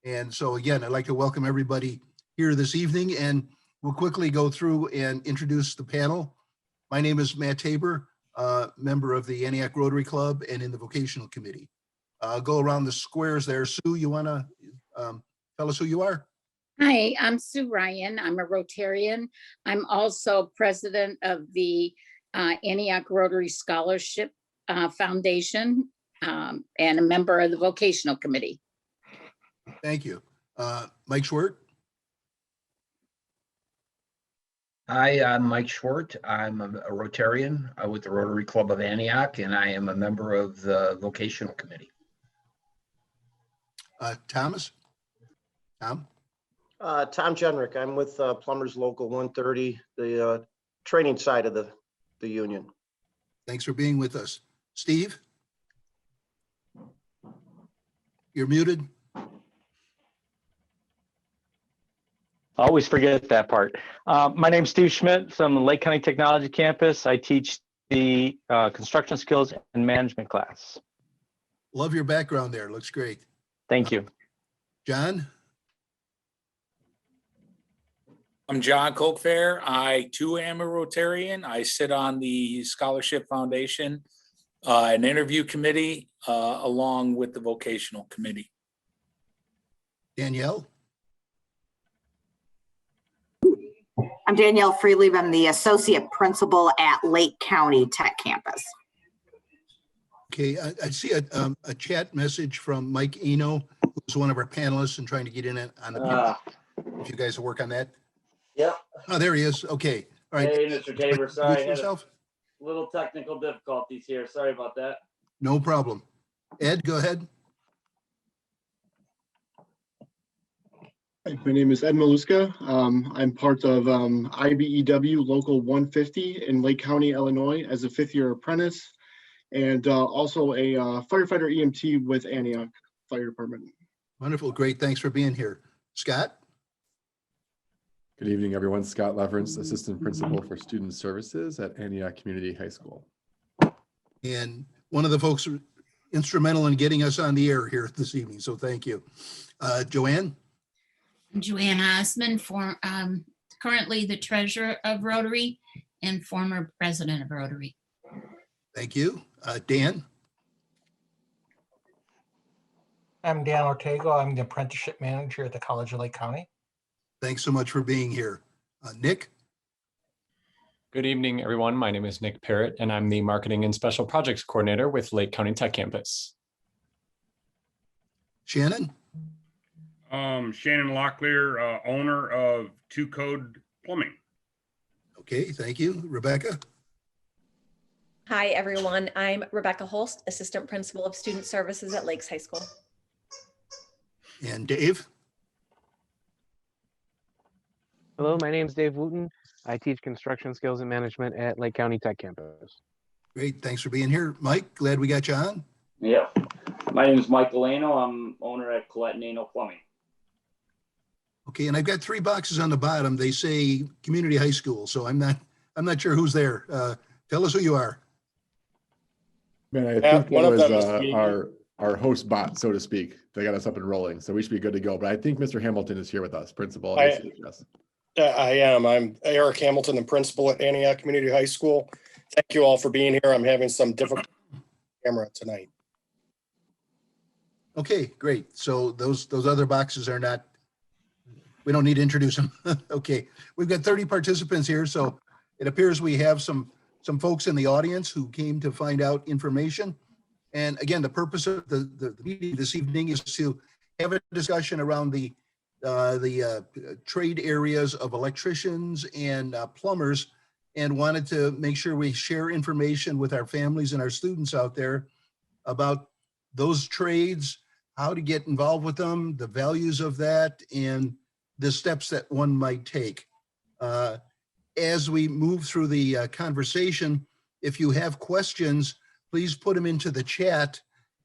And so again, I'd like to welcome everybody here this evening, and we'll quickly go through and introduce the panel. My name is Matt Tabor, member of the Antioch Rotary Club and in the Vocational Committee. I'll go around the squares there. Sue, you want to tell us who you are? Hi, I'm Sue Ryan. I'm a Rotarian. I'm also president of the Antioch Rotary Scholarship Foundation and a member of the Vocational Committee. Thank you. Mike Schwert. Hi, I'm Mike Schwert. I'm a Rotarian with the Rotary Club of Antioch, and I am a member of the Vocational Committee. Thomas? Tom? Tom Jenrick. I'm with Plumbers Local 130, the training side of the union. Thanks for being with us. Steve? You're muted. I always forget that part. My name's Steve Schmidt from the Lake County Technology Campus. I teach the construction skills and management class. Love your background there. Looks great. Thank you. John? I'm John Colfair. I too am a Rotarian. I sit on the Scholarship Foundation, an interview committee, along with the Vocational Committee. Danielle? I'm Danielle Freelieb. I'm the associate principal at Lake County Tech Campus. Okay, I see a chat message from Mike Eno, who's one of our panelists and trying to get in on the panel. If you guys will work on that. Yep. Oh, there he is. Okay. All right. Hey, Mr. Tabor. Sorry, I had yourself? a little technical difficulties here. Sorry about that. No problem. Ed, go ahead. Hi, my name is Ed Maluska. I'm part of IBEW Local 150 in Lake County, Illinois as a fifth-year apprentice, and also a firefighter EMT with Antioch Fire Department. Wonderful. Great. Thanks for being here. Scott? Good evening, everyone. Scott Leverance, Assistant Principal for Student Services at Antioch Community High School. And one of the folks instrumental in getting us on the air here this evening, so thank you. Joanne? I'm Joanne Osmond, currently the treasurer of Rotary and former president of Rotary. Thank you. Dan? I'm Dan Ortega. I'm the apprenticeship manager at the College of Lake County. Thanks so much for being here. Nick? Good evening, everyone. My name is Nick Parrott, and I'm the Marketing and Special Projects Coordinator with Lake County Tech Campus. Shannon? Shannon Locklear, owner of Two Code Plumbing. Okay, thank you. Rebecca? Hi, everyone. I'm Rebecca Holst, Assistant Principal of Student Services at Lakes High School. And Dave? Hello, my name is Dave Wooten. I teach construction skills and management at Lake County Tech Campus. Great, thanks for being here. Mike, glad we got you on. Yeah. My name is Michael Lano. I'm owner at Colette and Ano Plumbing. Okay, and I've got 3 boxes on the bottom. They say community high school, so I'm not sure who's there. Tell us who you are. Man, I think that was our host bot, so to speak. They got us up and rolling, so we should be good to go. But I think Mr. Hamilton is here with us, principal. I am. I'm Eric Hamilton, the principal at Antioch Community High School. Thank you all for being here. I'm having some difficult camera tonight. Okay, great. So those other boxes are not, we don't need to introduce them. Okay, we've got 30 participants here, so it appears we have some folks in the audience who came to find out information. And again, the purpose of the meeting this evening is to have a discussion around the trade areas of electricians and plumbers, and wanted to make sure we share information with our families and our students out there about those trades, how to get involved with them, the values of that, and the steps that one might take. As we move through the conversation, if you have questions, please put them into the chat,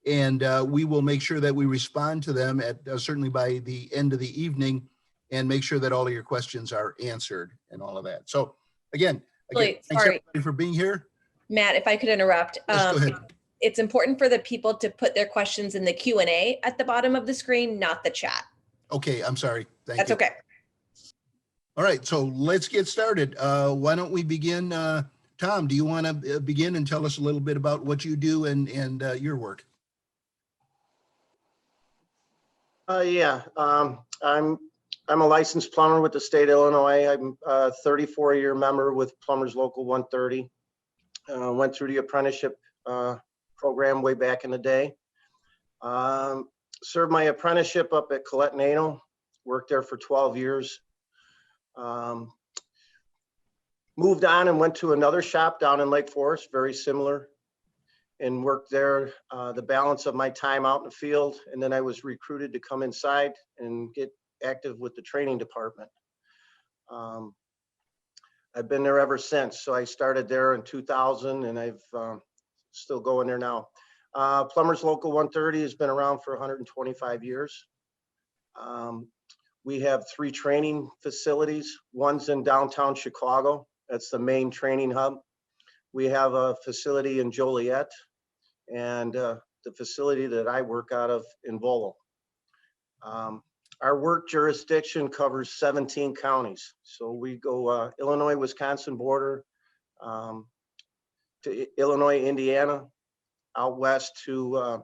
and we will make sure that we respond to them at certainly by the end of the evening, and make sure that all of your questions are answered and all of that. So again, thanks everybody for being here. Matt, if I could interrupt. Yes, go ahead. It's important for the people to put their questions in the Q&A at the bottom of the screen, not the chat. Okay, I'm sorry. Thank That's you. okay. All right, so let's get started. Why don't we begin? Tom, do you want to begin and tell us a little bit about what you do and your work? Yeah, I'm a licensed plumber with the state of Illinois. I'm a 34-year member with Plumbers Local 130. Went through the apprenticeship program way back in the day. Served my apprenticeship up at Colette Nano. Worked there for 12 years. Moved on and went to another shop down in Lake Forest, very similar, and worked there the balance of my time out in the field. And then I was recruited to come inside and get active with the training department. I've been there ever since. So I started there in 2000 and I've still going there now. Plumbers Local 130 has been around for 125 years. We have 3 training facilities. One's in downtown Chicago. That's the main training hub. We have a facility in Joliet and the facility that I work out of in Volo. Our work jurisdiction covers 17 counties. So we go Illinois-Wisconsin border to Illinois, Indiana, out west to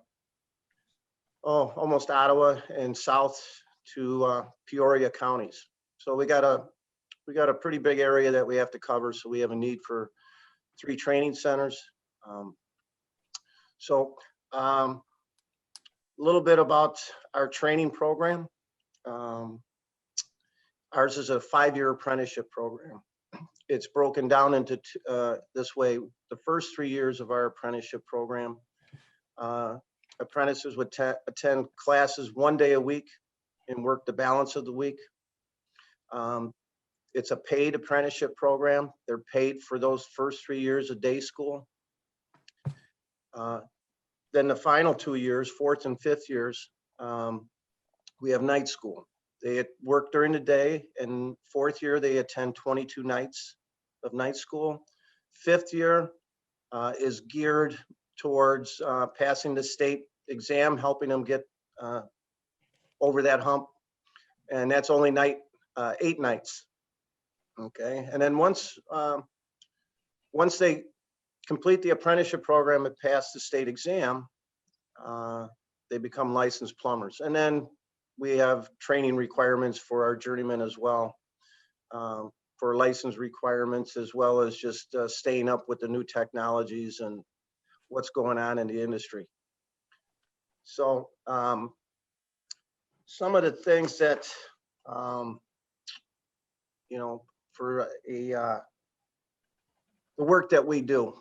almost Ottawa, and south to Peoria counties. So we got a pretty big area that we have to cover. So we have a need for 3 training centers. A little bit about our training program. Ours is a 5-year apprenticeship program. It's broken down into this way. The first 3 years of our apprenticeship program, apprentices would attend classes 1 day a week and work the balance of the week. It's a paid apprenticeship program. They're paid for those first 3 years of day school. Then the final 2 years, 4th and 5th years, we have night school. They work during the day, and 4th year they attend 22 nights of night school. 5th year is geared towards passing the state exam, helping them get over that hump. And that's only 8 nights. Okay, and then once they complete the apprenticeship program and pass the state exam, they become licensed plumbers. And then we have training requirements for our journeymen as well, for license requirements, as well as just staying up with the new technologies and what's going on in the industry. So some of the things that, for the work that we do,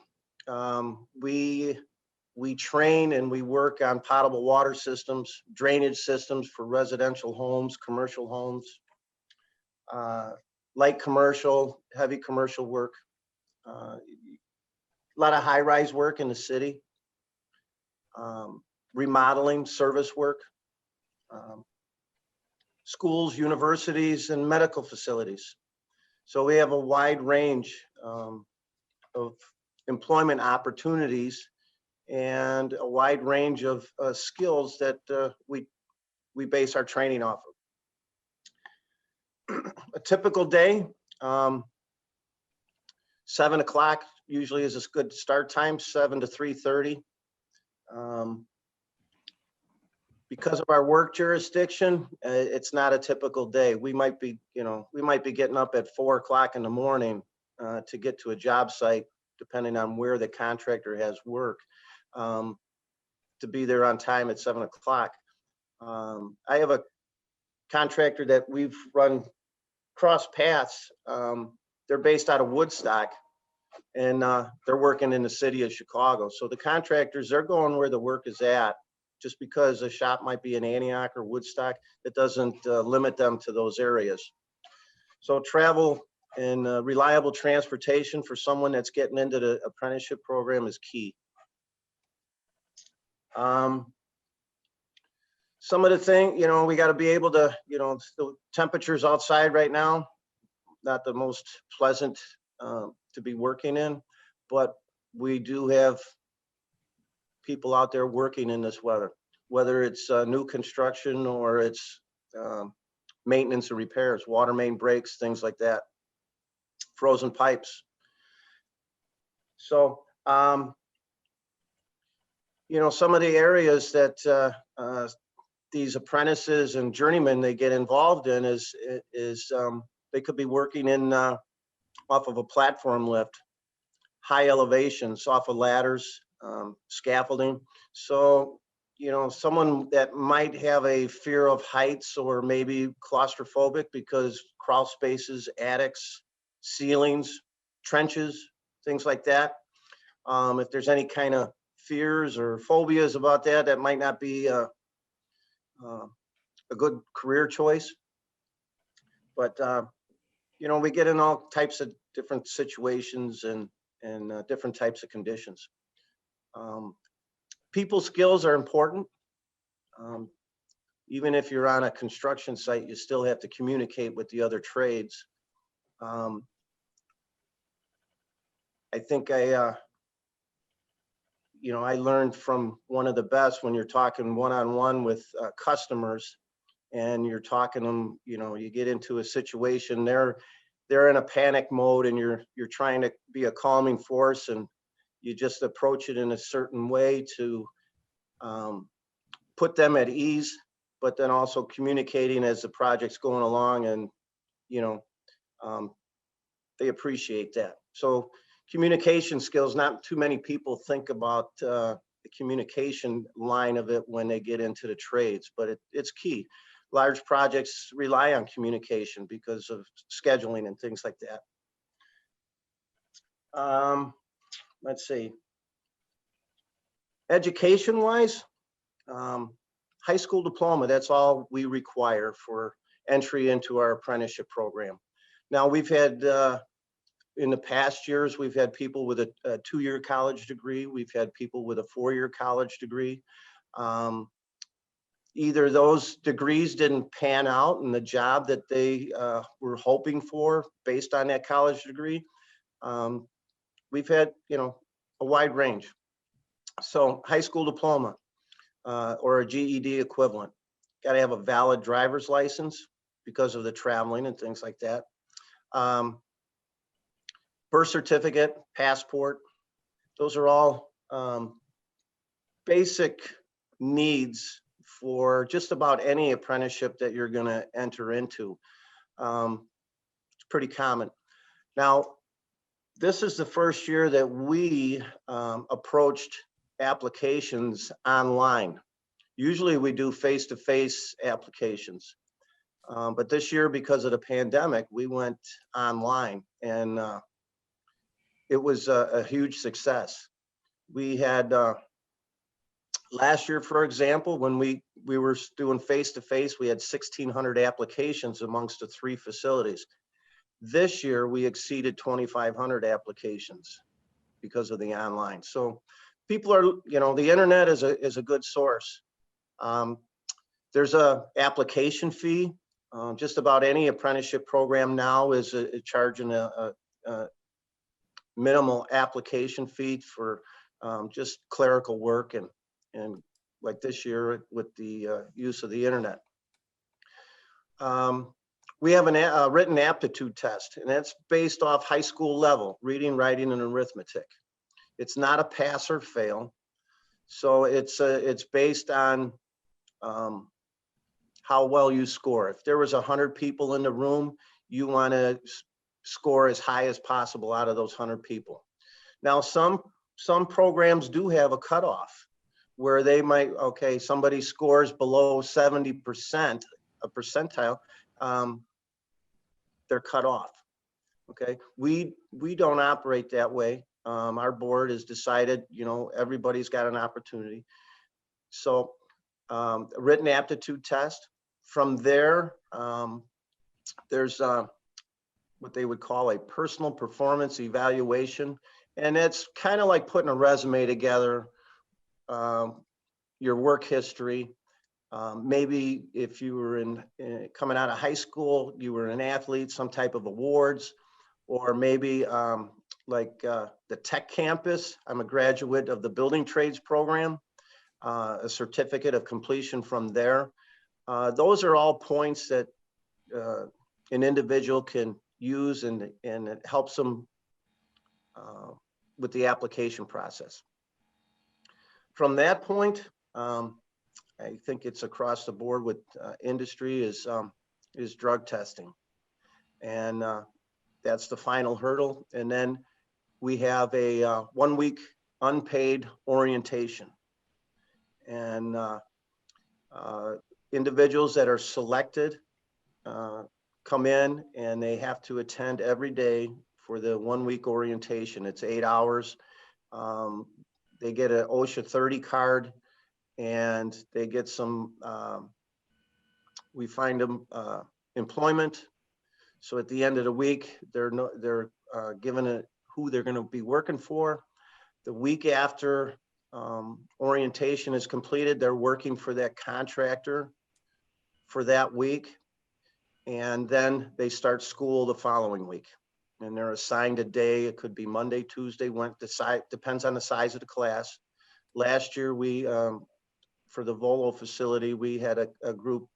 we train and we work on potable water systems, drainage systems for residential homes, commercial homes, light commercial, heavy commercial work, a lot of high-rise work in the city, remodeling, service work, schools, universities, and medical facilities. So we have a wide range of employment opportunities and a wide range of skills that we base our training off of. A typical day, 7 o'clock usually is a good start time, 7 to 3:30. Because of our work jurisdiction, it's not a typical day. We might be getting up at 4 o'clock in the morning to get to a job site, depending on where the contractor has work, to be there on time at 7 o'clock. I have a contractor that we've run cross paths. They're based out of Woodstock, and they're working in the city of Chicago. So the contractors, they're going where the work is at. Just because a shop might be in Antioch or Woodstock, it doesn't limit them to those areas. So travel and reliable transportation for someone that's getting into the apprenticeship program is key. Some of the things, we got to be able to, the temperatures outside right now, not the most pleasant to be working in, but we do have people out there working in this weather, whether it's new construction or it's maintenance and repairs, water main breaks, things like that, frozen pipes. So, you know, some of the areas that these apprentices and journeymen they get involved in is they could be working in off of a platform lift, high elevations, off of ladders, scaffolding. So, you know, someone that might have a fear of heights or maybe claustrophobic because crawl spaces, attics, ceilings, trenches, things like that. If there's any kind of fears or phobias about that, that might not be a good career choice. But, you know, we get in all types of different situations and different types of conditions. People skills are important. Even if you're on a construction site, you still have to communicate with the other trades. I think you know, I learned from one of the best when you're talking one-on-one with customers and you're talking to them, you know, you get into a situation, they're in a panic mode and you're trying to be a calming force and you just approach it in a certain way to put them at ease, but then also communicating as the project's going along, and you know, they appreciate that. So communication skills, not too many people think about the communication line of it when they get into the trades, but it's key. Large projects rely on communication because of scheduling and things like that. Let's see. Education wise, high school diploma, that's all we require for entry into our apprenticeship program. Now we've had, in the past years, we've had people with a 2-year college degree. We've had people with a 4-year college degree. Either those degrees didn't pan out in the job that they were hoping for based on that college degree. We've had, you know, a wide range. So high school diploma or a GED equivalent. Got to have a valid driver's license because of the traveling and things like that. Birth certificate, passport. Those are all basic needs for just about any apprenticeship that you're going to enter into. It's pretty common. Now, this is the first year that we approached applications online. Usually we do face-to-face applications. But this year, because of the pandemic, we went online, and it was a huge success. We had last year, for example, when we were doing face-to-face, we had 1,600 applications amongst the 3 facilities. This year, we exceeded 2,500 applications because of the online. So people are, you know, the internet is a good source. There's a application fee. Just about any apprenticeship program now is charging a minimal application fee for just clerical work and like this year with the use of the internet. We have a written aptitude test, and that's based off high school level, reading, writing, and arithmetic. It's not a pass or fail. So it's based on how well you score. If there was 100 people in the room, you want to score as high as possible out of those 100 people. Now, some programs do have a cutoff where they might, okay, somebody scores below 70%, a percentile, they're cut off. Okay, we don't operate that way. Our board has decided, you know, everybody's got an opportunity. So a written aptitude test. From there, there's what they would call a personal performance evaluation. And it's kind of like putting a resume together, your work history. Maybe if you were coming out of high school, you were an athlete, some type of awards, or maybe like the tech campus. I'm a graduate of the building trades program, a certificate of completion from there. Those are all points that an individual can use, and it helps them with the application process. From that point, I think it's across the board with industry is drug testing. And that's the final hurdle. And then we have a 1 week unpaid orientation. And individuals that are selected come in and they have to attend every day for the 1 week orientation. It's 8 hours. They get an OSHA 30 card, and they get some, we find them employment. So at the end of the week, they're given who they're going to be working for. The week after orientation is completed, they're working for that contractor for that week. And then they start school the following week. And they're assigned a day. It could be Monday, Tuesday, depends on the size of the class. Last year, we, for the Volo facility, we had a group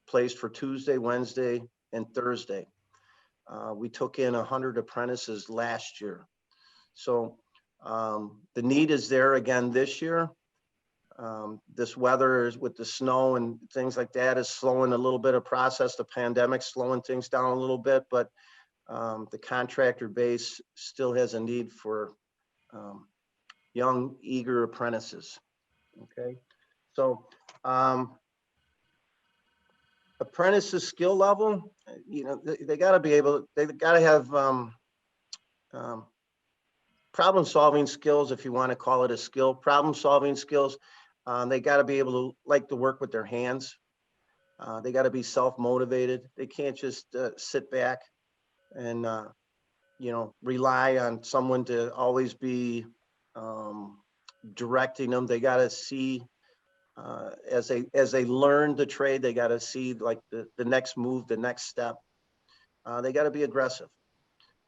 placed for Tuesday, Wednesday, and Thursday. We took in 100 apprentices last year. So the need is there again this year. This weather is with the snow and things like that is slowing a little bit of process. The pandemic slowing things down a little bit, but the contractor base still has a need for young, eager apprentices. Okay, so apprentices skill level, you know, they got to be able, they got to have problem solving skills, if you want to call it a skill, problem solving skills. They got to be able to like to work with their hands. They got to be self-motivated. They can't just sit back and you know, rely on someone to always be directing them. They got to see as they learn the trade, they got to see like the next move, the next step. They got to be aggressive,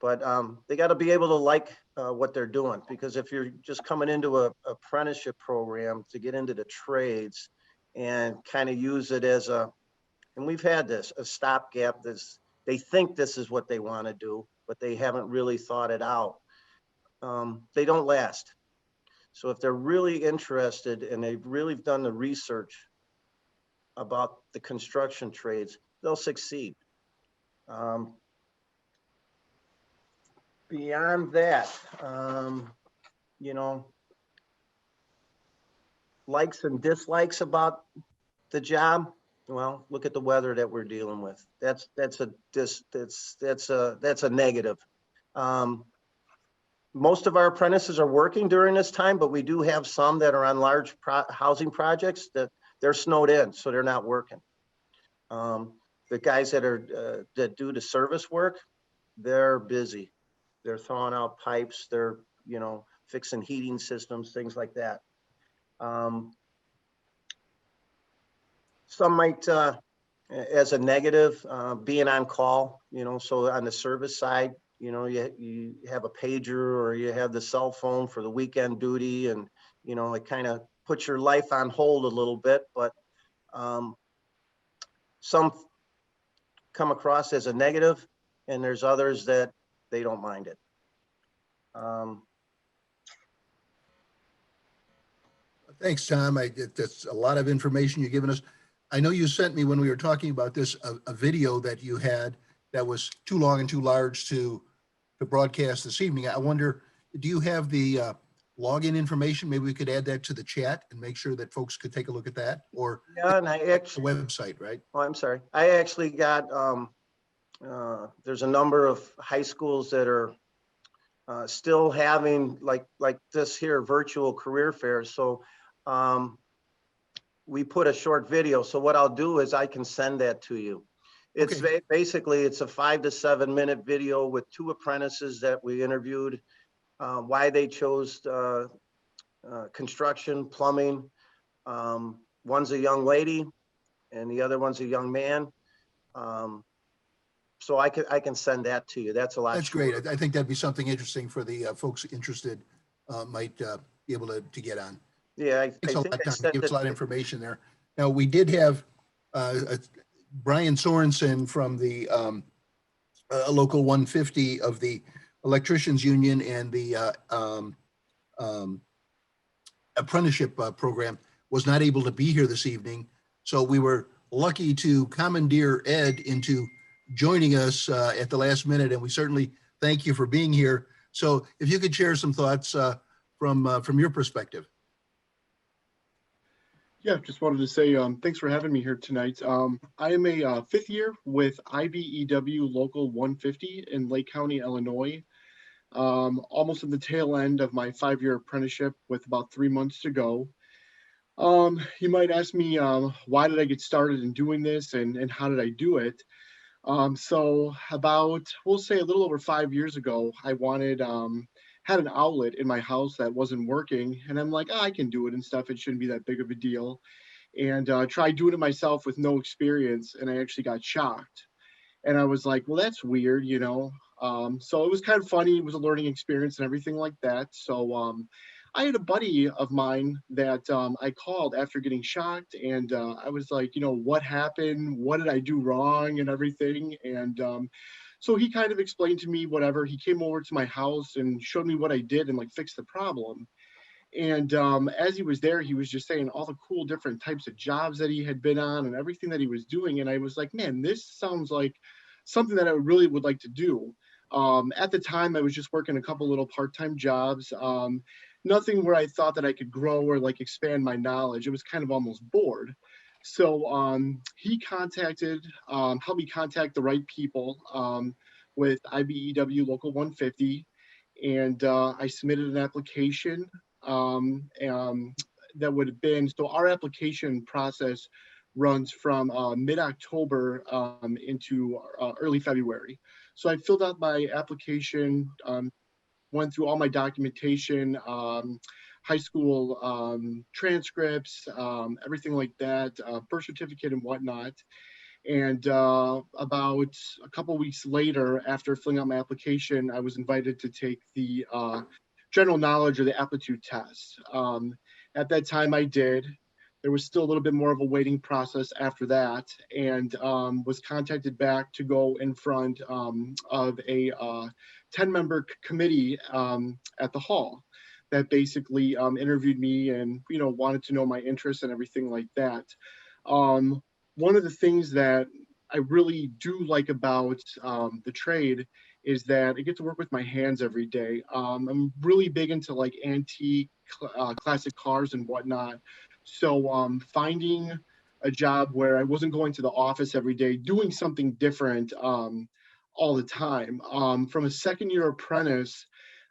but they got to be able to like what they're doing, because if you're just coming into a apprenticeship program to get into the trades and kind of use it as a, and we've had this, a stopgap, they think this is what they want to do, but they haven't really thought it out. They don't last. So if they're really interested and they've really done the research about the construction trades, they'll succeed. Beyond that, you know, likes and dislikes about the job. Well, look at the weather that we're dealing with. That's a negative. Most of our apprentices are working during this time, but we do have some that are on large housing projects that they're snowed in, so they're not working. The guys that are that do the service work, they're busy. They're throwing out pipes. They're, you know, fixing heating systems, things like that. Some might, as a negative, being on call, you know, so on the service side, you know, you have a pager or you have the cell phone for the weekend duty, and, you know, it kind of puts your life on hold a little bit, but some come across as a negative, and there's others that they don't mind it. Thanks, Tom. That's a lot of information you've given us. I know you sent me, when we were talking about this, a video that you had that was too long and too large to broadcast this evening. I wonder, do you have the login information? Maybe we could add that to the chat and make sure that folks could take a look at that, or yeah, and I actually, the website, right? Oh, I'm sorry. I actually got, there's a number of high schools that are still having like this here virtual career fairs. So we put a short video. So what I'll do is I can send that to you. It's basically, it's a 5 to 7 minute video with 2 apprentices that we interviewed, why they chose construction, plumbing. One's a young lady and the other one's a young man. So I can send that to you. That's a lot. That's great. I think that'd be something interesting for the folks interested might be able to get on. Yeah, I Takes a lot think of I time. sent Gives it. a lot of information there. Now, we did have Brian Sorensen from the local 150 of the Electricians Union and the apprenticeship program was not able to be here this evening. So we were lucky to commandeer Ed into joining us at the last minute, and we certainly thank you for being here. So if you could share some thoughts from your perspective. Yeah, just wanted to say thanks for having me here tonight. I am a fifth year with IBEW Local 150 in Lake County, Illinois. Almost at the tail end of my 5-year apprenticeship with about 3 months to go. You might ask me, why did I get started in doing this and how did I do it? So about, we'll say a little over 5 years ago, I had an outlet in my house that wasn't working, and I'm like, I can do it and stuff. It shouldn't be that big of a deal. And tried doing it myself with no experience, and I actually got shocked. And I was like, well, that's weird, you know? So it was kind of funny. It was a learning experience and everything like that. So I had a buddy of mine that I called after getting shocked, and I was like, you know, what happened? What did I do wrong and everything? And so he kind of explained to me whatever. He came over to my house and showed me what I did and like fixed the problem. And as he was there, he was just saying all the cool different types of jobs that he had been on and everything that he was doing. And I was like, man, this sounds like something that I really would like to do. At the time, I was just working a couple little part-time jobs. Nothing where I thought that I could grow or like expand my knowledge. It was kind of almost bored. So he helped me contact the right people with IBEW Local 150. And I submitted an application that would have been, so our application process runs from mid-October into early February. So I filled out my application, went through all my documentation, high school transcripts, everything like that, birth certificate and whatnot. And about a couple weeks later, after filling out my application, I was invited to take the general knowledge or the aptitude test. At that time I did. There was still a little bit more of a waiting process after that, and was contacted back to go in front of a 10-member committee at the hall that basically interviewed me and, you know, wanted to know my interests and everything like that. One of the things that I really do like about the trade is that I get to work with my hands every day. I'm really big into like antique classic cars and whatnot. So finding a job where I wasn't going to the office every day, doing something different all the time. From a second-year apprentice,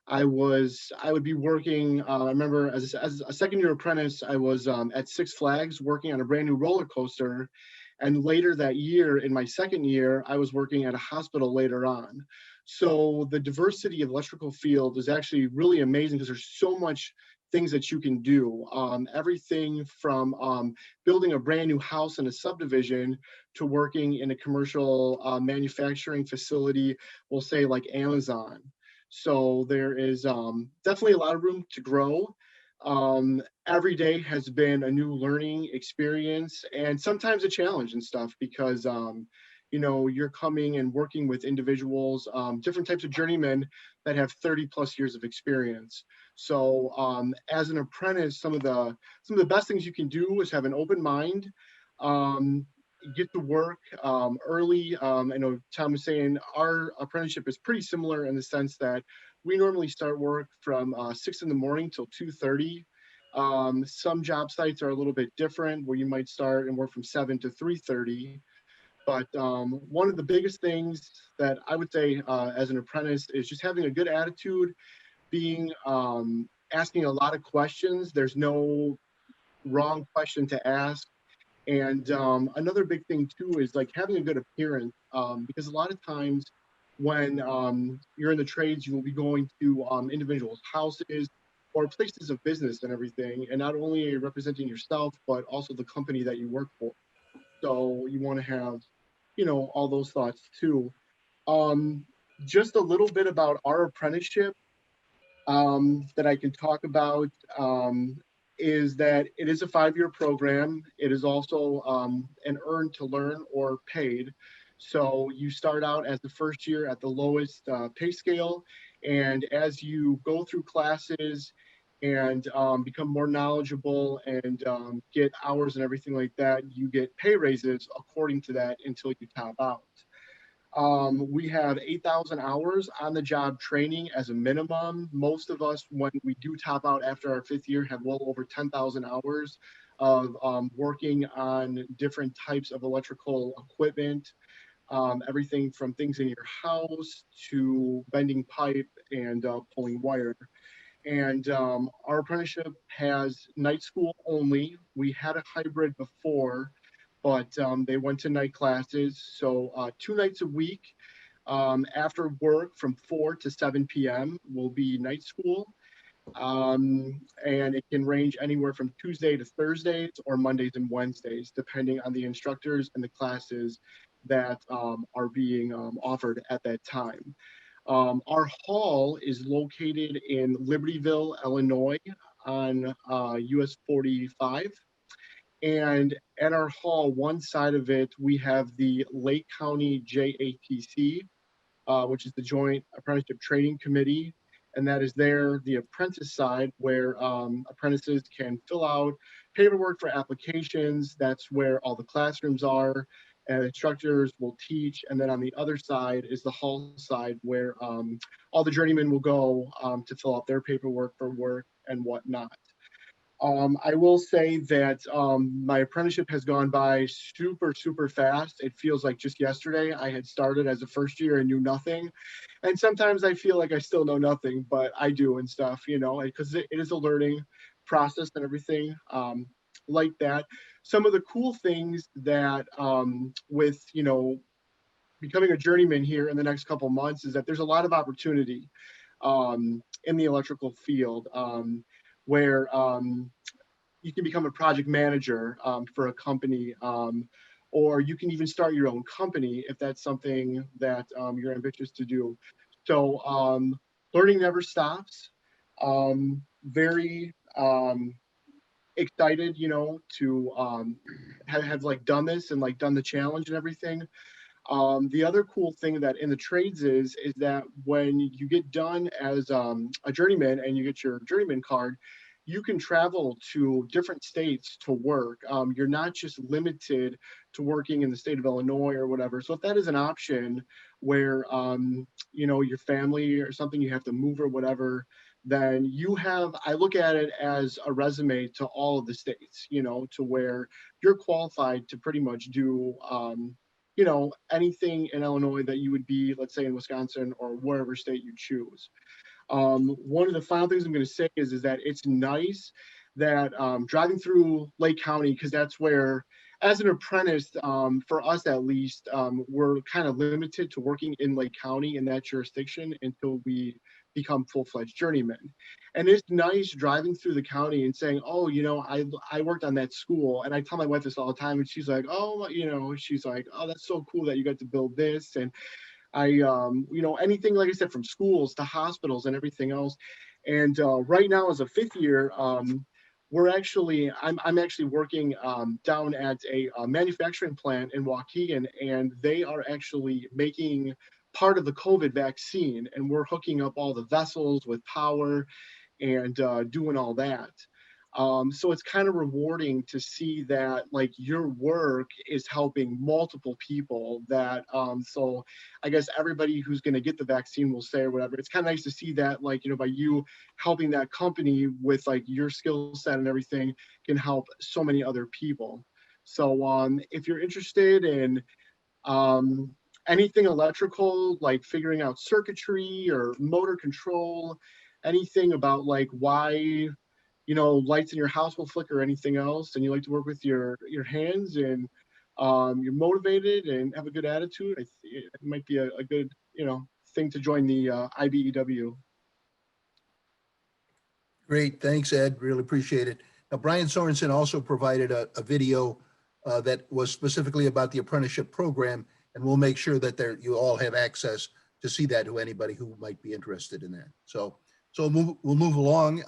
I would be working, I remember as a second-year apprentice, I was at Six Flags working on a brand new roller coaster. And later that year, in my second year, I was working at a hospital later on. So the diversity of electrical field is actually really amazing because there's so much things that you can do. Everything from building a brand new house in a subdivision to working in a commercial manufacturing facility, we'll say like Amazon. So there is definitely a lot of room to grow. Every day has been a new learning experience and sometimes a challenge and stuff because, you know, you're coming and working with individuals, different types of journeymen that have 30+ years of experience. So as an apprentice, some of the best things you can do is have an open mind, get to work early. I know Tom was saying our apprenticeship is pretty similar in the sense that we normally start work from 6 in the morning till 2:30. Some job sites are a little bit different where you might start and work from 7 to 3:30. But one of the biggest things that I would say as an apprentice is just having a good attitude, being asking a lot of questions. There's no wrong question to ask. And another big thing too is like having a good appearance, because a lot of times when you're in the trades, you will be going to individuals' houses or places of business and everything. And not only are you representing yourself, but also the company that you work for. So you want to have, you know, all those thoughts too. Just a little bit about our apprenticeship that I can talk about is that it is a 5-year program. It is also an earn to learn or paid. So you start out as the first year at the lowest pay scale. And as you go through classes and become more knowledgeable and get hours and everything like that, you get pay raises according to that until you top out. We have 8,000 hours on the job training as a minimum. Most of us, when we do top out after our 5th year, have well over 10,000 hours of working on different types of electrical equipment, everything from things in your house to bending pipe and pulling wire. And our apprenticeship has night school only. We had a hybrid before, but they went to night classes. So 2 nights a week after work from 4 to 7 p.m. will be night school. And it can range anywhere from Tuesday to Thursdays or Mondays and Wednesdays, depending on the instructors and the classes that are being offered at that time. Our hall is located in Libertyville, Illinois on US 45. And at our hall, one side of it, we have the Lake County JATC, which is the Joint Apprenticeship Training Committee. And that is there, the apprentice side, where apprentices can fill out paperwork for applications. That's where all the classrooms are, and instructors will teach. And then on the other side is the hall side, where all the journeymen will go to fill out their paperwork for work and whatnot. I will say that my apprenticeship has gone by super, super fast. It feels like just yesterday I had started as a first year and knew nothing. And sometimes I feel like I still know nothing, but I do and stuff, you know, because it is a learning process and everything like that. Some of the cool things that with, you know, becoming a journeyman here in the next couple months is that there's a lot of opportunity in the electrical field. Where you can become a project manager for a company, or you can even start your own company if that's something that you're ambitious to do. So learning never stops. Very excited, you know, to have like done this and like done the challenge and everything. The other cool thing that in the trades is that when you get done as a journeyman and you get your journeyman card, you can travel to different states to work. You're not just limited to working in the state of Illinois or whatever. So if that is an option where, you know, your family or something, you have to move or whatever, then you have, I look at it as a resume to all of the states, you know, to where you're qualified to pretty much do, you know, anything in Illinois that you would be, let's say in Wisconsin or wherever state you choose. One of the final things I'm going to say is that it's nice that driving through Lake County, because that's where, as an apprentice, for us at least, we're kind of limited to working in Lake County in that jurisdiction until we become full-fledged journeymen. And it's nice driving through the county and saying, oh, you know, I worked on that school. And I tell my wife this all the time, and she's like, oh, you know, she's like, oh, that's so cool that you got to build this. And I, you know, anything, like I said, from schools to hospitals and everything else. And right now as a 5th year, I'm actually working down at a manufacturing plant in Waukegan, and they are actually making part of the COVID vaccine, and we're hooking up all the vessels with power and doing all that. So it's kind of rewarding to see that like your work is helping multiple people that, so I guess everybody who's going to get the vaccine will say or whatever, it's kind of nice to see that, like, you know, by you helping that company with like your skill set and everything can help so many other people. So if you're interested in anything electrical, like figuring out circuitry or motor control, anything about like why, you know, lights in your house will flicker or anything else, and you like to work with your hands and you're motivated and have a good attitude, it might be a good, you know, thing to join the IBEW. Great, thanks, Ed, really appreciate it. Now, Brian Sorensen also provided a video that was specifically about the apprenticeship program. and we'll make sure that you all have access to see that to anybody who might be interested in that. So we'll move along.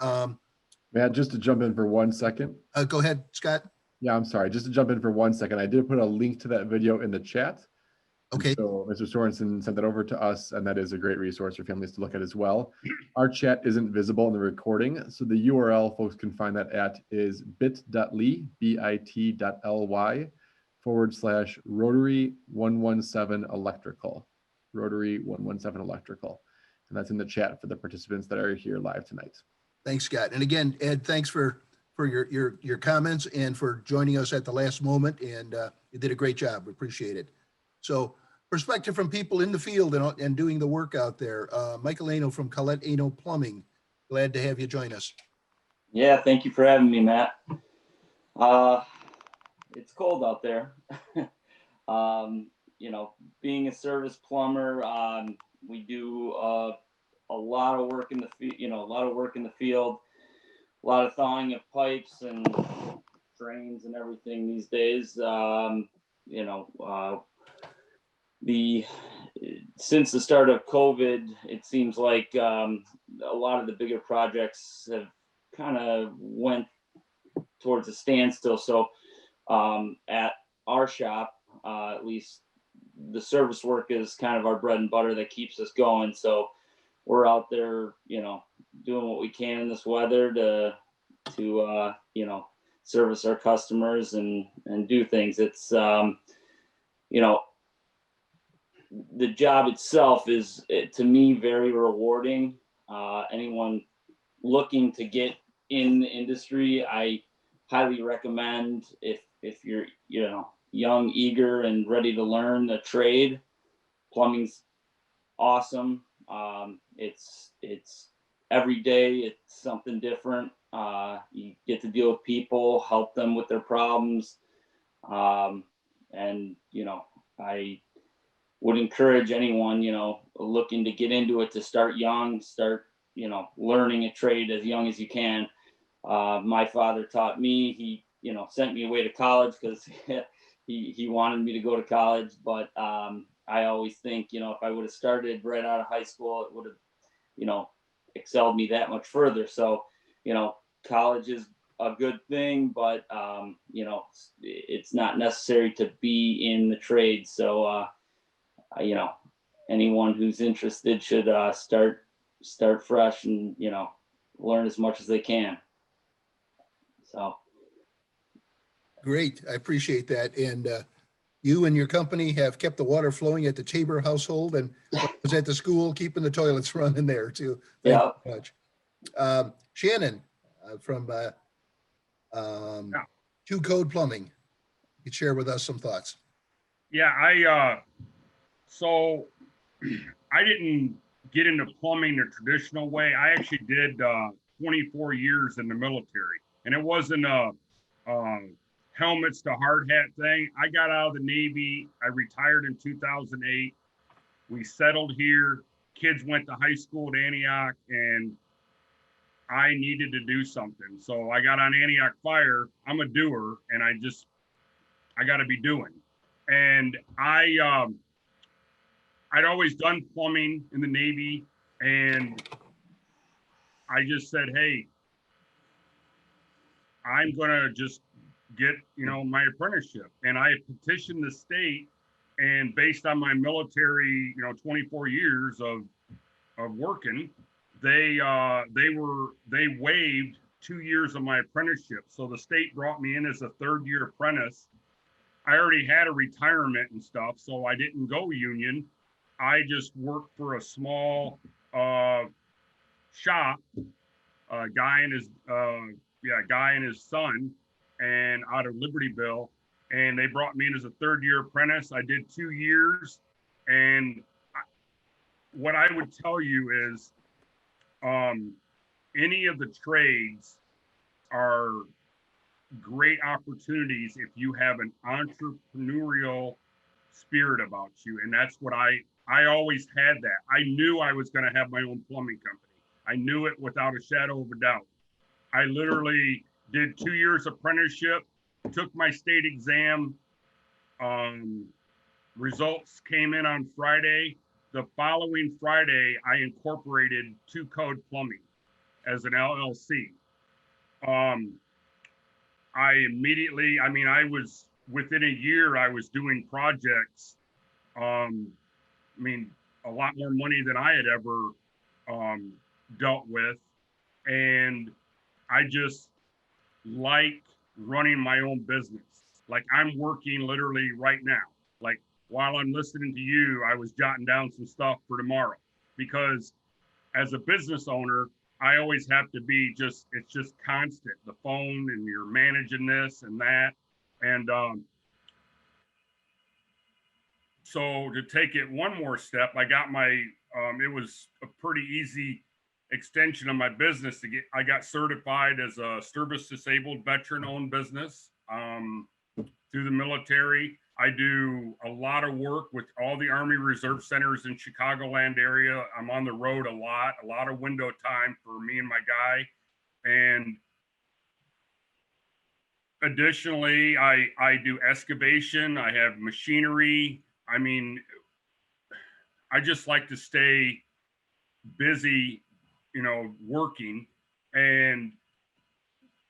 Matt, just to jump in for 1 second. Go ahead, Scott. Yeah, I'm sorry. Just to jump in for 1 second. I did put a link to that video in the chat. Okay. So Mr. Sorensen sent that over to us, and that is a great resource for families to look at as well. Our chat isn't visible in the recording, so the URL folks can find that at is bit.ly, bit.ly/Rotary 117 electrical, Rotary 117 electrical. And that's in the chat for the participants that are here live tonight. Thanks, Scott. And again, Ed, thanks for your comments and for joining us at the last moment. And you did a great job. We appreciate it. So perspective from people in the field and doing the work out there. Michael Ano from Colette Ano Plumbing. Glad to have you join us. Yeah, thank you for having me, Matt. It's cold out there. You know, being a service plumber, we do a lot of work in the field, a lot of work in the field, a lot of thawing of pipes and drains and everything these days. Since the start of COVID, it seems like a lot of the bigger projects have kind of went towards a standstill. So at our shop, at least the service work is kind of our bread and butter that keeps us going. So we're out there, doing what we can in this weather to service our customers and do things. It's, the job itself is, to me, very rewarding. Anyone looking to get in the industry, I highly recommend if you're, young, eager, and ready to learn the trade. Plumbing's awesome. It's every day, it's something different. You get to deal with people, help them with their problems. And, I would encourage anyone, looking to get into it to start young, learning a trade as young as you can. My father taught me. He, sent me away to college because he wanted me to go to college. But I always think, if I would have started right out of high school, it would have, excelled me that much further. So, college is a good thing, but, it's not necessary to be in the trade. So, anyone who's interested should start fresh and, learn as much as they can. So. Great. I appreciate that. And you and your company have kept the water flowing at the Tabor household and was at the school, keeping the toilets running there too. Thank you very much. Shannon from Two Code Plumbing. You could share with us some thoughts. Yeah, so I didn't get into plumbing the traditional way. I actually did 24 years in the military, and it wasn't a helmets to hard hat thing. I got out of the Navy. I retired in 2008. We settled here. Kids went to high school at Antioch, and I needed to do something. So I got on Antioch Fire. I'm a doer, and I got to be doing. And I'd always done plumbing in the Navy, and I just said, hey, I'm going to just get, my apprenticeship. And I petitioned the state, and based on my military, 24 years of working, they waived 2 years of my apprenticeship. So the state brought me in as a third-year apprentice. I already had a retirement and stuff, so I didn't go union. I just worked for a small shop, guy and his son, and out of Libertyville, and they brought me in as a third-year apprentice. I did 2 years, and what I would tell you is, any of the trades are great opportunities if you have an entrepreneurial spirit about you. And that's what I always had that. I knew I was going to have my own plumbing company. I knew it without a shadow of a doubt. I literally did 2 years apprenticeship, took my state exam Results came in on Friday. The following Friday, I incorporated Two Code Plumbing as an LLC. I immediately, I mean, I was within a year, I was doing projects. I mean, a lot more money than I had ever dealt with. And I just like running my own business. Like I'm working literally right now. Like while I'm listening to you, I was jotting down some stuff for tomorrow because as a business owner, I always have to be just, it's just constant, the phone and you're managing this and that. And so to take it one more step, I got my, it was a pretty easy extension of my business to get, I got certified as a service disabled veteran owned business through the military. I do a lot of work with all the Army Reserve Centers in Chicagoland area. I'm on the road a lot of window time for me and my guy. And additionally, I do excavation. I have machinery. I mean, I just like to stay busy, you know, working. And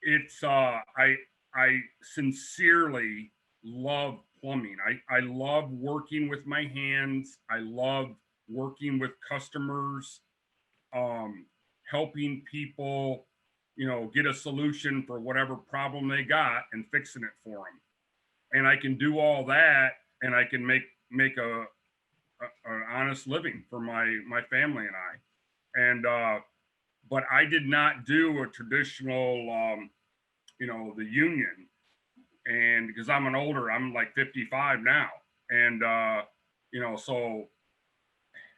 it's, I sincerely love plumbing. I love working with my hands. I love working with customers, helping people, you know, get a solution for whatever problem they got and fixing it for them. And I can do all that, and I can make an honest living for my family and I. And but I did not do a traditional, you know, the union. And because I'm I'm like 55 now. And, you know, so,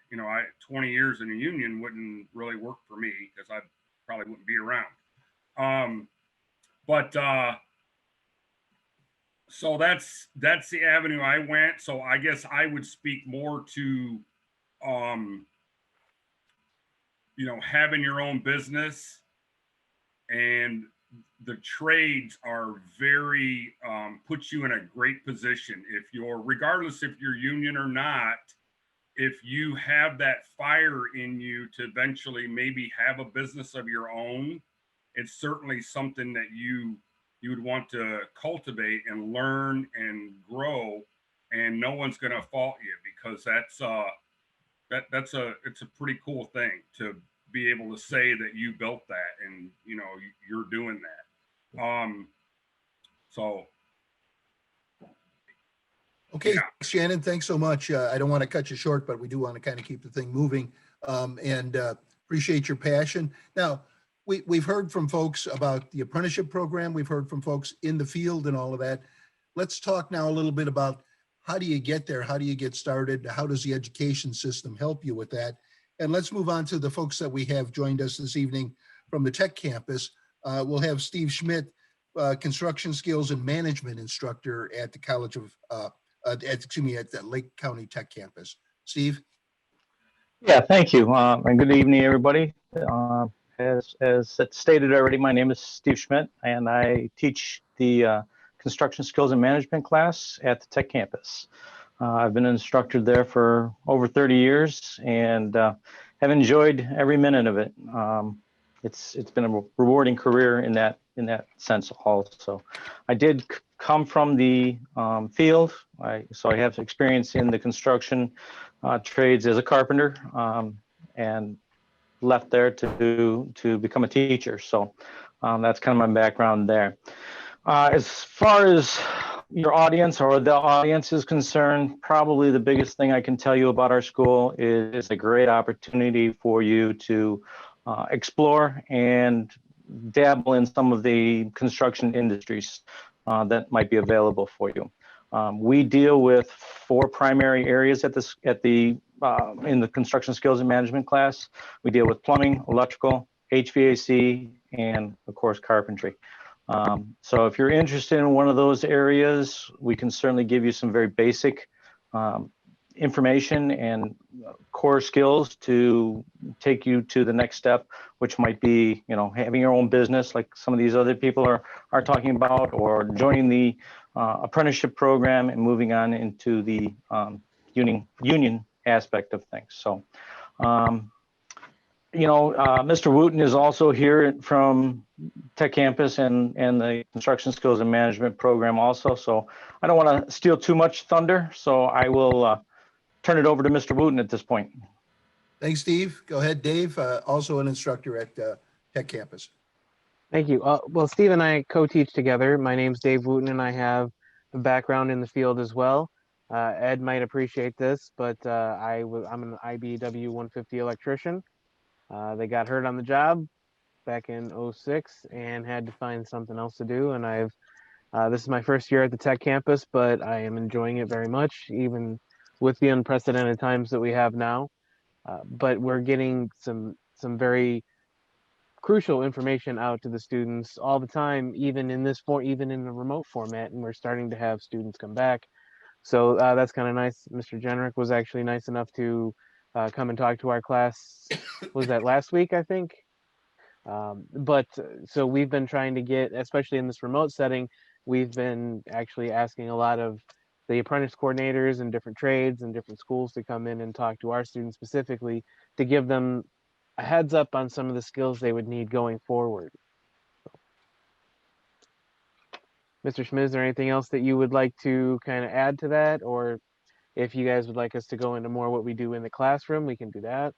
you know, 20 years in a union wouldn't really work for me because I probably wouldn't be around. So that's the avenue I went. So I guess I would speak more to, you know, having your own business, and the trades are very, puts you in a great position. If you're, regardless if you're union or not, if you have that fire in you to eventually maybe have a business of your own, it's certainly something that you would want to cultivate and learn and grow, and no one's going to fault you, because it's a pretty cool thing to be able to say that you built that and, you know, you're doing that. So. Okay, Yeah. Shannon, thanks so much. I don't want to cut you short, but we do want to kind of keep the thing moving, and appreciate your passion. Now, we've heard from folks about the apprenticeship program. We've heard from folks in the field and all of that. Let's talk now a little bit about how do you get there? How do you get started? How does the education system help you with that? And let's move on to the folks that we have joined us this evening from the tech campus. We'll have Steve Schmidt, construction skills and management instructor at the College of, at the Lake County Tech Campus. Steve? Yeah, thank you. And good evening, everybody. As stated already, my name is Steve Schmidt, and I teach the construction skills and management class at the Tech Campus. I've been an instructor there for over 30 years and have enjoyed every minute of it. It's been a rewarding career in that sense also. I did come from the field, so I have experience in the construction trades as a carpenter, and left there to become a teacher. So that's kind of my background there. As far as your audience or the audience is concerned, probably the biggest thing I can tell you about our school is a great opportunity for you to explore and dabble in some of the construction industries that might be available for you. We deal with 4 primary areas in the construction skills and management class. We deal with plumbing, electrical, HVAC, and of course carpentry. So if you're interested in one of those areas, we can certainly give you some very basic information and core skills to take you to the next step, which might be, having your own business like some of these other people are talking about, or joining the apprenticeship program and moving on into the union aspect of things. So, Mr. Wooten is also here from Tech Campus and the Construction Skills and Management program also. So I don't want to steal too much thunder, so I will turn it over to Mr. Wooten at this point. Thanks, Steve. Go ahead, Dave, also an instructor at Tech Campus. Thank you. Well, Steve and I co-teach together. My name's Dave Wooten, and I have a background in the field as well. Ed might appreciate this, but I'm an IBEW 150 electrician. They got hurt on the job back in '06 and had to find something else to do. And this is my first year at the Tech Campus, but I am enjoying it very much, even with the unprecedented times that we have now. But we're getting some very crucial information out to the students all the time, even in the remote format, and we're starting to have students come back. So that's kind of nice. Mr. Jenrick was actually nice enough to come and talk to our class. Was that last week, I think? So we've been trying to get, especially in this remote setting, we've been actually asking a lot of the apprentice coordinators in different trades and different schools to come in and talk to our students specifically to give them a heads up on some of the skills they would need going forward. Mr. Schmidt, is there anything else that you would like to kind of add to that? Or if you guys would like us to go into more what we do in the classroom, we can do that.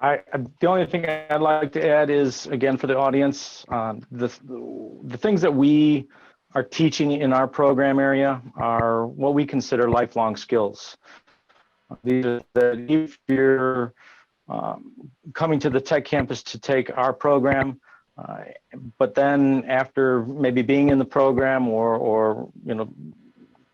The only thing I'd like to add is, again, for the audience, the things that we are teaching in our program area are what we consider lifelong skills. These are that if you're coming to the Tech Campus to take our program, but then after maybe being in the program or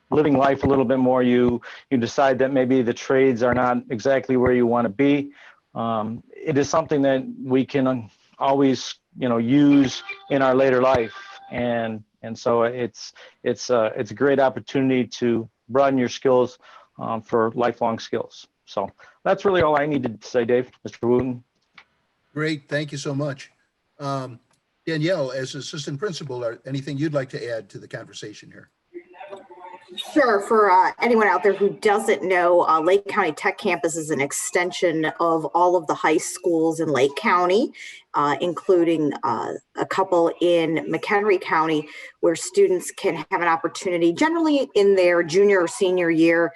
living life a little bit more, you decide that maybe the trades are not exactly where you want to be. It is something that we can always use in our later life, and so it's a great opportunity to broaden your skills for lifelong skills. So that's really all I needed to say, Dave. Mr. Wooten. Great, thank you so much. Danielle, as assistant principal, anything you'd like to add to the conversation here? Sure. For anyone out there who doesn't know, Lake County Tech Campus is an extension of all of the high schools in Lake County, including a couple in McHenry County, where students can have an opportunity, generally in their junior or senior year,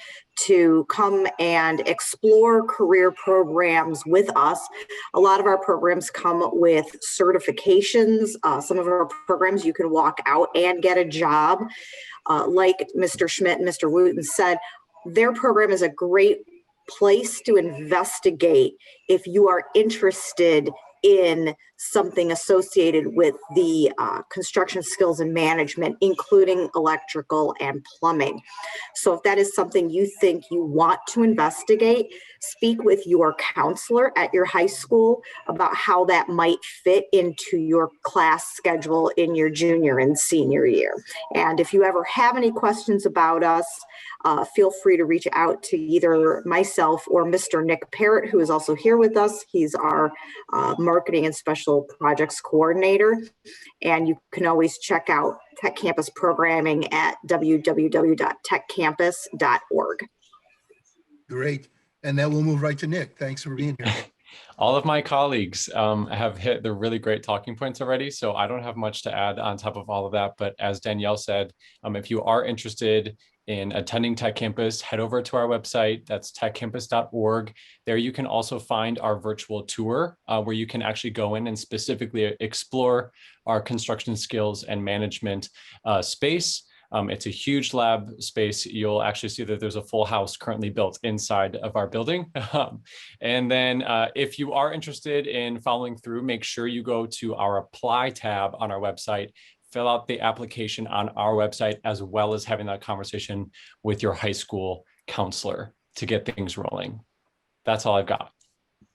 to come and explore career programs with us. A lot of our programs come with certifications. Some of our programs you can walk out and get a job. Like Mr. Schmidt and Mr. Wooten said, their program is a great place to investigate if you are interested in something associated with the construction skills and management, including electrical and plumbing. So if that is something you think you want to investigate, speak with your counselor at your high school about how that might fit into your class schedule in your junior and senior year. And if you ever have any questions about us, feel free to reach out to either myself or Mr. Nick Parrott, who is also here with us. He's our marketing and special projects coordinator. And you can always check out Tech Campus programming at www.techcampus.org. Great. And then we'll move right to Nick. Thanks for being here. All of my colleagues have hit the really great talking points already, so I don't have much to add on top of all of that. But as Danielle said, if you are interested in attending Tech Campus, head over to our website. That's techcampus.org. There you can also find our virtual tour where you can actually go in and specifically explore our construction skills and management space. It's a huge lab space. You'll actually see that there's a full house currently built inside of our building. And then if you are interested in following through, make sure you go to our apply tab on our website, fill out the application on our website, as well as having that conversation with your high school counselor to get things rolling. That's all I've got.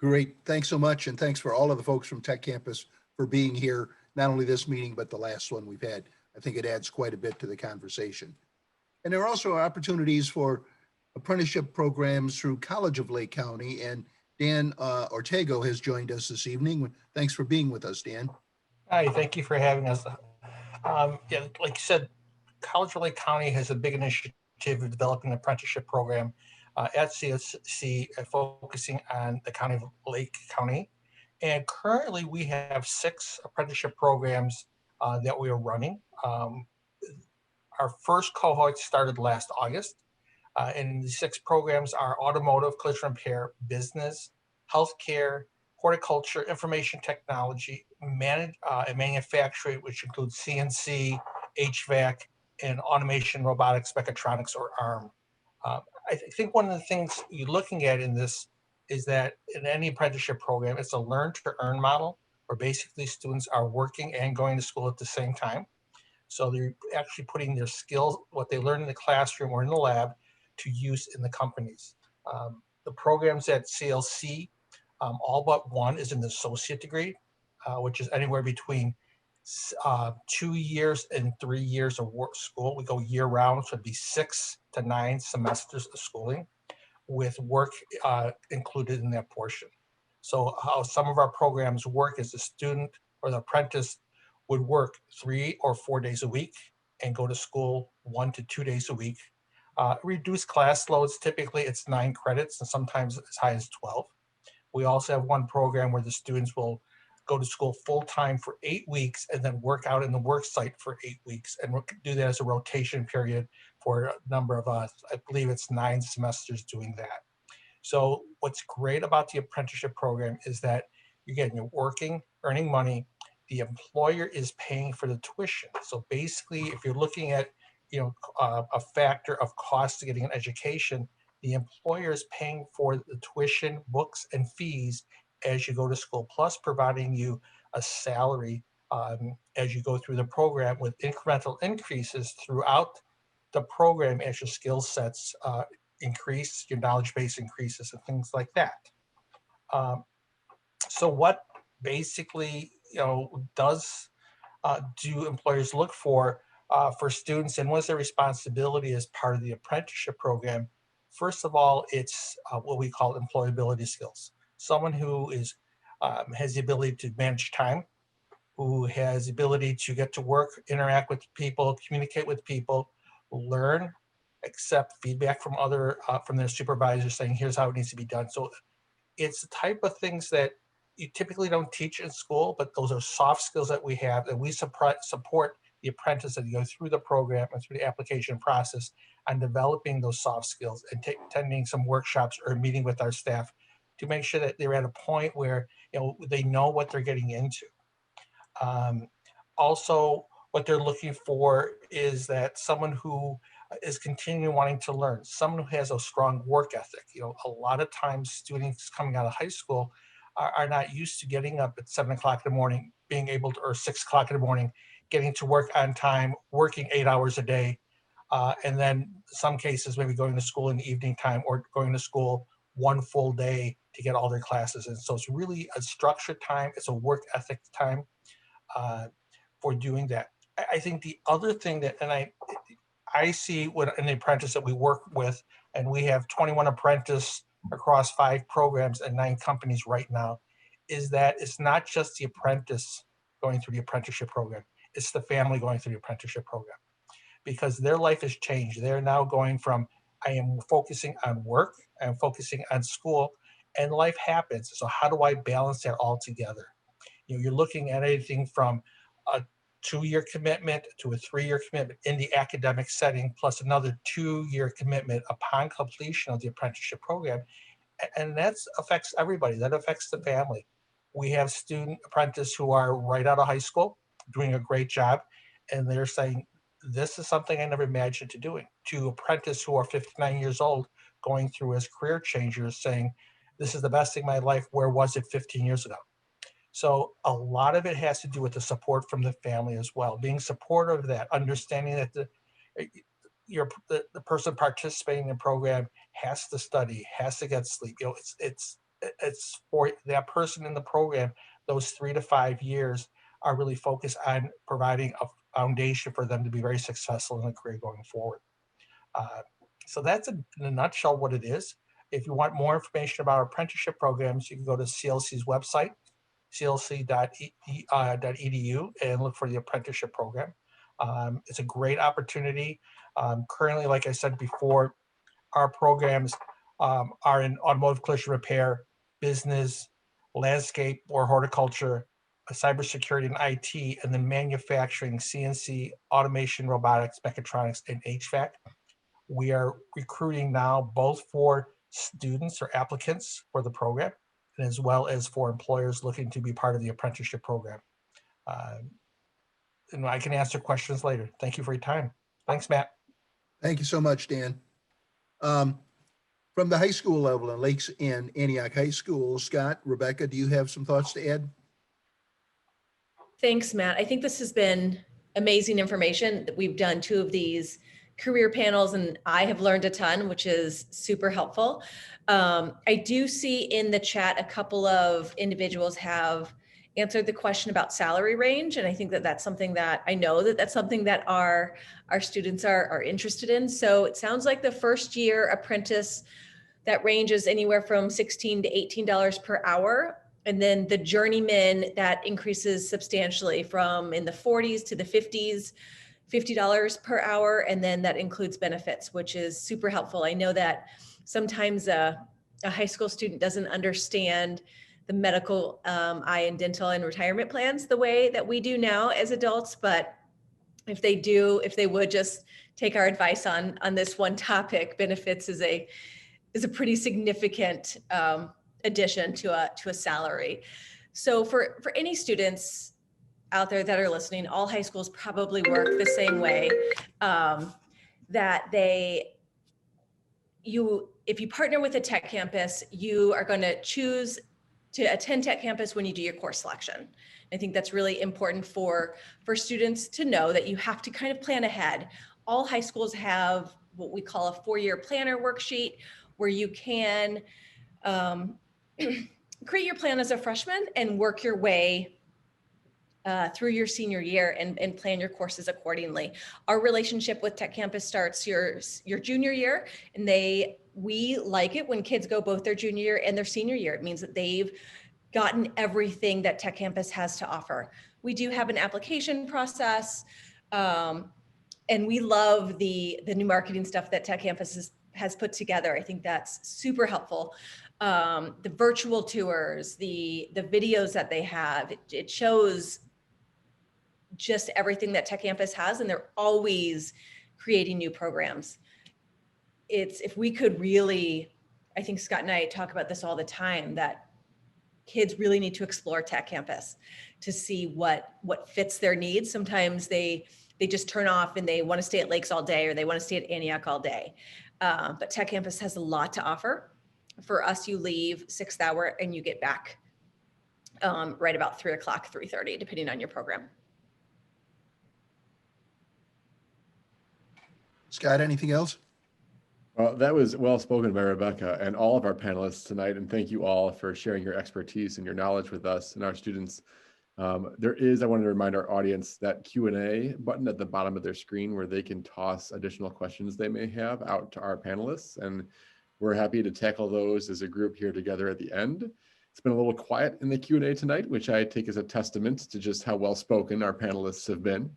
Great. Thanks so much. And thanks for all of the folks from Tech Campus for being here, not only this meeting, but the last one we've had. I think it adds quite a bit to the conversation. And there are also opportunities for apprenticeship programs through College of Lake County. And Dan Ortego has joined us this evening. Thanks for being with us, Dan. Hi, thank you for having us. Yeah, like you said, College of Lake County has a big initiative of developing an apprenticeship program at CSC, focusing on the county of Lake County. And currently we have 6 apprenticeship programs that we are running. Our first cohort started last August. And the 6 programs are automotive, collision repair, business, healthcare, horticulture, information technology, and manufacturing, which includes CNC, HVAC, and automation, robotics, mechatronics, or ARM. I think one of the things you're looking at in this is that in any apprenticeship program, it's a learn to earn model, where basically students are working and going to school at the same time. So they're actually putting their skills, what they learn in the classroom or in the lab, to use in the companies. The programs at CLC, all but one is an associate degree, which is anywhere between 2 years and 3 years of work school. We go year round, so it'd be 6 to 9 semesters of schooling with work included in that portion. So how some of our programs work is the student or the apprentice would work 3 or 4 days a week and go to school 1 to 2 days a week. Reduced class loads, typically it's 9 credits and sometimes as high as 12. We also have one program where the students will go to school full-time for 8 weeks and then work out in the work site for 8 weeks, and we'll do that as a rotation period for a number of I believe it's 9 semesters doing that. So what's great about the apprenticeship program is that you're working, earning money, the employer is paying for the tuition. So basically, if you're looking at a factor of cost to getting an education, the employer is paying for the tuition, books, and fees as you go to school, plus providing you a salary as you go through the program with incremental increases throughout the program as your skill sets increase, your knowledge base increases, and things like that. So what basically does do employers look for students, and what's their responsibility as part of the apprenticeship program? First of all, it's what we call employability skills. Someone who is has the ability to manage time, who has the ability to get to work, interact with people, communicate with people, learn, accept feedback from from their supervisors saying, here's how it needs to be done. So it's the type of things that you typically don't teach in school, but those are soft skills that we have, and we support the apprentice as they go through the program and through the application process on developing those soft skills and attending some workshops or meeting with our staff to make sure that they're at a point where they know what they're getting into. Also, what they're looking for is that someone who is continuing wanting to learn, someone who has a strong work ethic. A lot of times students coming out of high school are not used to getting up at 7 o'clock in the morning, being able to, or 6 o'clock in the morning, getting to work on time, working 8 hours a day, and then in some cases maybe going to school in the evening time or going to school one full day to get all their classes in. So it's really a structured time. It's a work ethic time for doing that. I think the other thing that, and I see when an apprentice that we work with, and we have 21 apprentices across 5 programs and 9 companies right now, is that it's not just the apprentice going through the apprenticeship program, it's the family going through the apprenticeship program, because their life has changed. They're now going from, I am focusing on work, I'm focusing on school, and life happens. So how do I balance that all together? You're looking at anything from a 2-year commitment to a 3-year commitment in the academic setting, plus another 2-year commitment upon completion of the apprenticeship program. And that affects everybody. That affects the family. We have student apprentices who are right out of high school, doing a great job, and they're saying, this is something I never imagined doing. To apprentices who are 59 years old, going through as career changers, saying, this is the best thing in my life. Where was it 15 years ago? So a lot of it has to do with the support from the family as well, being supportive of that, understanding that the person participating in the program has to study, has to get sleep. It's for that person in the program, those 3 to 5 years are really focused on providing a foundation for them to be very successful in a career going forward. So that's in a nutshell what it is. If you want more information about our apprenticeship programs, you can go to CLC's website, clc.edu, and look for the apprenticeship program. It's a great opportunity. Currently, like I said before, our programs are in automotive collision repair, business, landscape or horticulture, cybersecurity and IT, and then manufacturing, CNC, automation, robotics, mechatronics, and HVAC. We are recruiting now both for students or applicants for the program, and as well as for employers looking to be part of the apprenticeship program. And I can answer questions later. Thank you for your time. Thanks, Matt. Thank you so much, Dan. From the high school level in Lakes and Antioch High School, Scott, Rebecca, do you have some thoughts to add? Thanks, Matt. I think this has been amazing information. We've done 2 of these career panels and I have learned a ton, which is super helpful. I do see in the chat a couple of individuals have answered the question about salary range. And I think that that's something that I know that that's something that our students are interested in. So it sounds like the first year apprentice, that ranges anywhere from $16 to $18 per hour. And then the journeyman, that increases substantially from in the 40s to the 50s, $50 per hour. And then that includes benefits, which is super helpful. I know that sometimes a high school student doesn't understand the medical, eye and dental and retirement plans the way that we do now as adults. But if they do, if they would just take our advice on this one topic, benefits is a pretty significant addition to a salary. So for any students out there that are listening, all high schools probably work the same way, that if you partner with a tech campus, you are going to choose to attend tech campus when you do your course selection. I think that's really important for students to know, that you have to kind of plan ahead. All high schools have what we call a 4-year planner worksheet, where you can create your plan as a freshman and work your way through your senior year and plan your courses accordingly. Our relationship with Tech Campus starts your junior year, and we like it when kids go both their junior year and their senior year. It means that they've gotten everything that Tech Campus has to offer. We do have an application process, and we love the new marketing stuff that Tech Campus has put together. I think that's super helpful. The virtual tours, the videos that they have, it shows just everything that Tech Campus has, and they're always creating new programs. If we could really, I think Scott and I talk about this all the time, that kids really need to explore Tech Campus to see what fits their needs. Sometimes they just turn off and they want to stay at Lakes all day, or they want to stay at Antioch all day. But Tech Campus has a lot to offer. For us, you leave 6th hour and you get back right about 3 o'clock, 3:30, depending on your program. Scott, anything else? Well, that was well spoken by Rebecca and all of our panelists tonight. And thank you all for sharing your expertise and your knowledge with us and our students. I wanted to remind our audience, that Q&A button at the bottom of their screen, where they can toss additional questions they may have out to our panelists. And we're happy to tackle those as a group here together at the end. It's been a little quiet in the Q&A tonight, which I take as a testament to just how well spoken our panelists have been.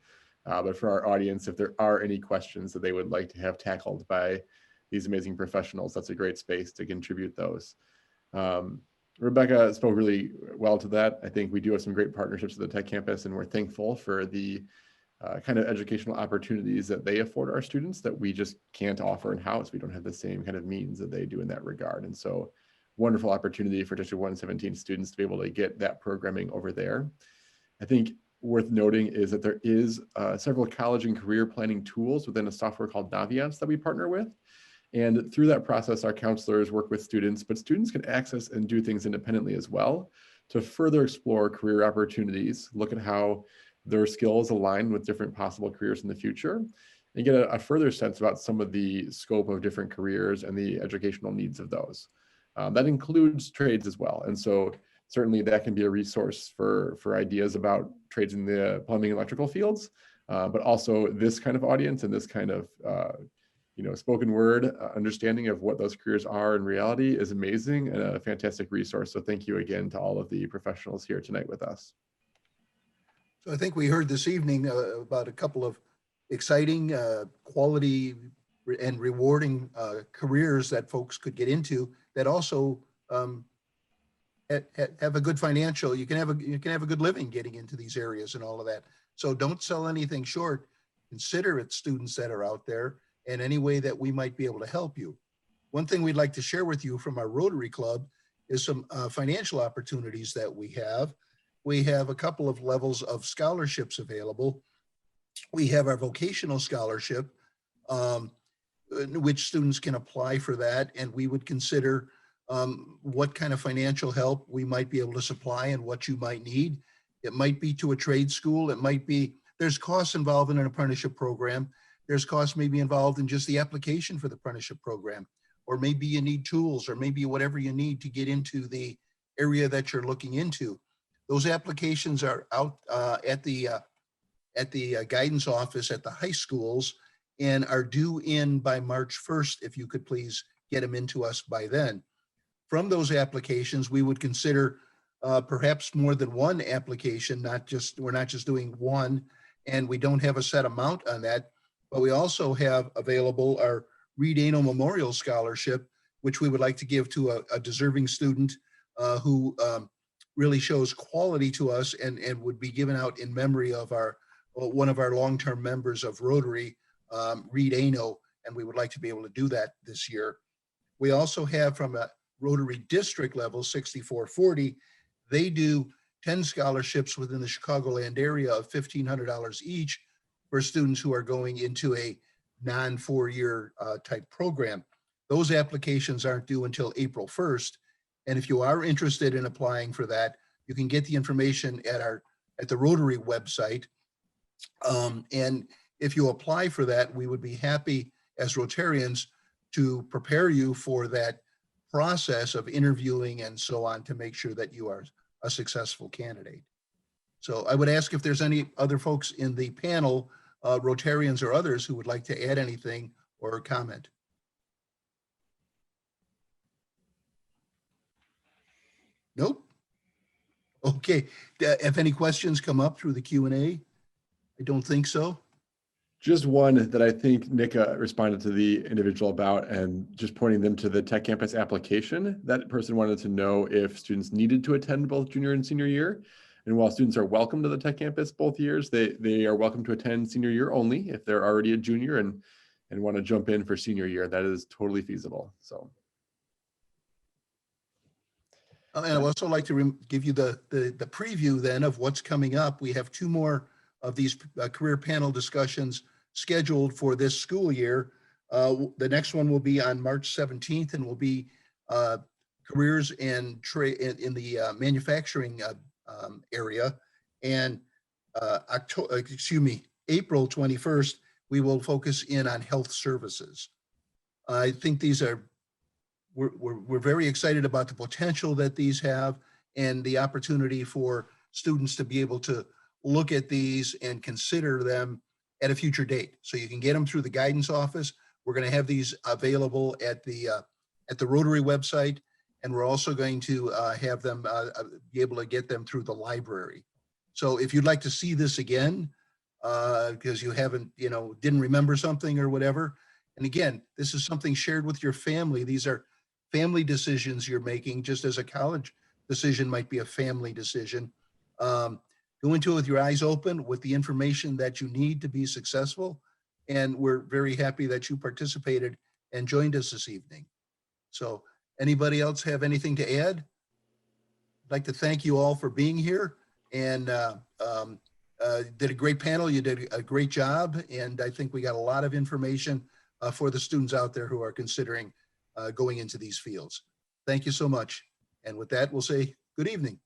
But for our audience, if there are any questions that they would like to have tackled by these amazing professionals, that's a great space to contribute those. Rebecca spoke really well to that. I think we do have some great partnerships with the Tech Campus, and we're thankful for the kind of educational opportunities that they afford our students that we just can't offer in-house. We don't have the same kind of means that they do in that regard. And so wonderful opportunity for District 117 students to be able to get that programming over there. I think worth noting is that there is several college and career planning tools within a software called Naviance that we partner with. And through that process, our counselors work with students, but students can access and do things independently as well to further explore career opportunities, look at how their skills align with different possible careers in the future, and get a further sense about some of the scope of different careers and the educational needs of those. That includes trades as well. And so certainly that can be a resource for ideas about trades in the plumbing and electrical fields, but also this kind of audience and this kind of spoken word understanding of what those careers are in reality is amazing and a fantastic resource. So thank you again to all of the professionals here tonight with us. So I think we heard this evening about a couple of exciting, quality and rewarding careers that folks could get into that also have a good financial. You can have a good living getting into these areas and all of that. So don't sell anything short. Consider it, students that are out there, and any way that we might be able to help you. One thing we'd like to share with you from our Rotary Club is some financial opportunities that we have. We have a couple of levels of scholarships available. We have our vocational scholarship, which students can apply for that, and we would consider what kind of financial help we might be able to supply and what you might need. It might be to a trade school. It might be, there's costs involved in an apprenticeship program. There's costs maybe involved in just the application for the apprenticeship program, or maybe you need tools, or maybe whatever you need to get into the area that you're looking into. Those applications are out at the guidance office at the high schools and are due in by March 1st, if you could please get them into us by then. From those applications, we would consider perhaps more than one application, we're not just doing one, and we don't have a set amount on that, but we also have available our Reed Ano Memorial Scholarship, which we would like to give to a deserving student who really shows quality to us and would be given out in memory of one of our long-term members of Rotary, Reed Ano, and we would like to be able to do that this year. We also have from a Rotary district level, 6440, they do 10 scholarships within the Chicagoland area of $1,500 each for students who are going into a non-4-year type program. Those applications aren't due until April 1st. And if you are interested in applying for that, you can get the information at the Rotary website. And if you apply for that, we would be happy as Rotarians to prepare you for that process of interviewing and so on to make sure that you are a successful candidate. So I would ask if there's any other folks in the panel, Rotarians or others, who would like to add anything or comment. Nope. Okay. If any questions come up through the Q&A, I don't think so. Just one that I think Nick responded to the individual about, and just pointing them to the Tech Campus application. That person wanted to know if students needed to attend both junior and senior year. And while students are welcome to the Tech Campus both years, they are welcome to attend senior year only if they're already a junior and want to jump in for senior year. That is totally feasible. So. And I'd also like to give you the preview then of what's coming up. We have 2 more of these career panel discussions scheduled for this school year. The next one will be on March 17th and will be careers and trade in the manufacturing area. And April 21st, we will focus in on health services. I think these are, we're very excited about the potential that these have and the opportunity for students to be able to look at these and consider them at a future date. So you can get them through the guidance office. We're going to have these available at the Rotary website, and we're also going to have them be able to get them through the library. So if you'd like to see this again, because you haven't, didn't remember something or whatever, and again, this is something shared with your family. These are family decisions you're making, just as a college decision might be a family decision. Go into it with your eyes open with the information that you need to be successful. And we're very happy that you participated and joined us this evening. So anybody else have anything to add? I'd like to thank you all for being here, and did a great panel. You did a great job. And I think we got a lot of information for the students out there who are considering going into these fields. Thank you so much. And with that, we'll say good evening.